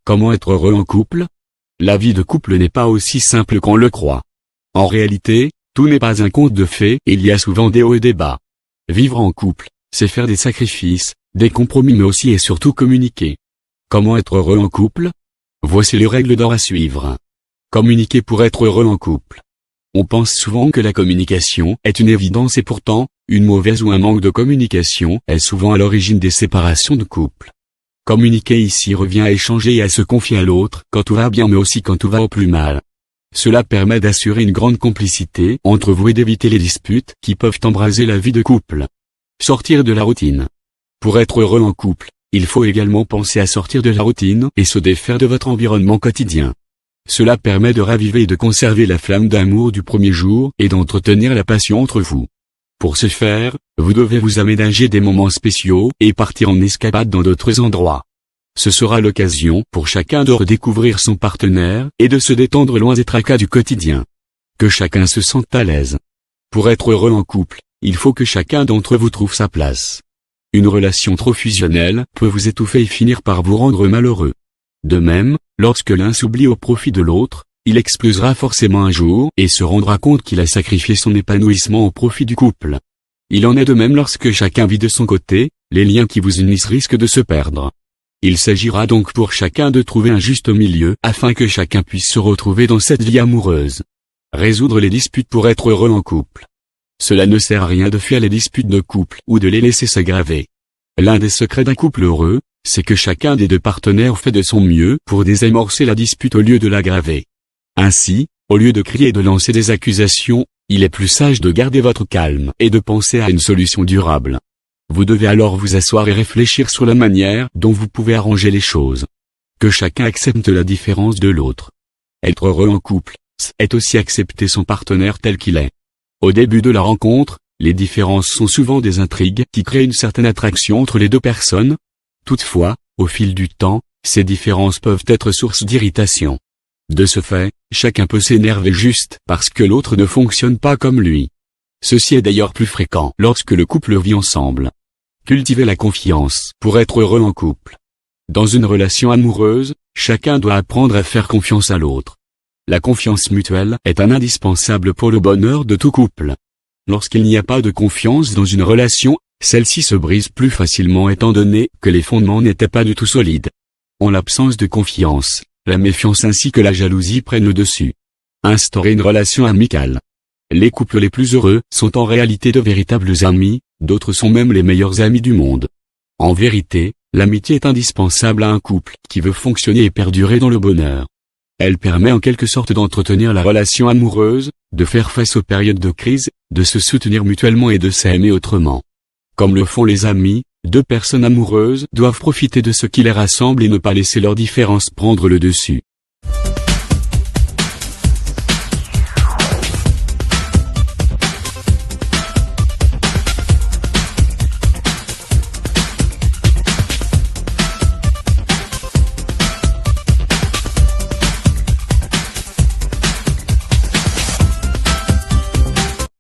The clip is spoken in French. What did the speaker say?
Comment être heureux en couple? La vie de couple n'est pas aussi simple qu'on le croit. En réalité, tout n'est pas un conte de fées et il y a souvent des hauts et des bas. Vivre en couple, c'est faire des sacrifices, des compromis mais aussi et surtout communiquer. Comment être heureux en couple? Voici les règles d'or à suivre. Communiquer pour être heureux en couple. On pense souvent que la communication est une évidence et pourtant, une mauvaise ou un manque de communication est souvent à l'origine des séparations de couple. Communiquer ici revient à échanger et à se confier à l'autre quand tout va bien mais aussi quand tout va au plus mal. Cela permet d'assurer une grande complicité entre vous et d'éviter les disputes qui peuvent embraser la vie de couple. Sortir de la routine. Pour être heureux en couple, il faut également penser à sortir de la routine et se défaire de votre environnement quotidien. Cela permet de raviver et de conserver la flamme d'amour du premier jour et d'entretenir la passion entre vous. Pour ce faire, vous devez vous aménager des moments spéciaux et partir en escapade dans d'autres endroits. Ce sera l'occasion pour chacun de redécouvrir son partenaire et de se détendre loin des tracas du quotidien. Que chacun se sente à l'aise. Pour être heureux en couple, il faut que chacun d'entre vous trouve sa place. Une relation trop fusionnelle peut vous étouffer et finir par vous rendre malheureux. De même, lorsque l'un s'oublie au profit de l'autre, il explosera forcément un jour et se rendra compte qu'il a sacrifié son épanouissement au profit du couple. Il en est de même lorsque chacun vit de son côté, les liens qui vous unissent risquent de se perdre. Il s'agira donc pour chacun de trouver un juste milieu afin que chacun puisse se retrouver dans cette vie amoureuse. Résoudre les disputes pour être heureux en couple. Cela ne sert à rien de fuir les disputes de couple ou de les laisser s'aggraver. L'un des secrets d'un couple heureux, c'est que chacun des deux partenaires fait de son mieux pour désamorcer la dispute au lieu de l'aggraver. Ainsi, au lieu de crier et de lancer des accusations, il est plus sage de garder votre calme et de penser à une solution durable. Vous devez alors vous asseoir et réfléchir sur la manière dont vous pouvez arranger les choses. Que chacun accepte la différence de l'autre. Être heureux en couple, c'est aussi accepter son partenaire tel qu'il est. Au début de la rencontre, les différences sont souvent des intrigues qui créent une certaine attraction entre les deux personnes. Toutefois, au fil du temps, ces différences peuvent être source d'irritation. De ce fait, chacun peut s'énerver juste parce que l'autre ne fonctionne pas comme lui. Ceci est d'ailleurs plus fréquent lorsque le couple vit ensemble. Cultiver la confiance pour être heureux en couple. Dans une relation amoureuse, chacun doit apprendre à faire confiance à l'autre. La confiance mutuelle est un indispensable pour le bonheur de tout couple. Lorsqu'il n'y a pas de confiance dans une relation, celle-ci se brise plus facilement étant donné que les fondements n'étaient pas du tout solides. En l'absence de confiance, la méfiance ainsi que la jalousie prennent le dessus. Instaurer une relation amicale. Les couples les plus heureux sont en réalité de véritables amis, d'autres sont même les meilleurs amis du monde. En vérité, l'amitié est indispensable à un couple qui veut fonctionner et perdurer dans le bonheur. Elle permet en quelque sorte d'entretenir la relation amoureuse, de faire face aux périodes de crise, de se soutenir mutuellement et de s'aimer autrement. Comme le font les amis, deux personnes amoureuses doivent profiter de ce qui les rassemble et ne pas laisser leurs différences prendre le dessus.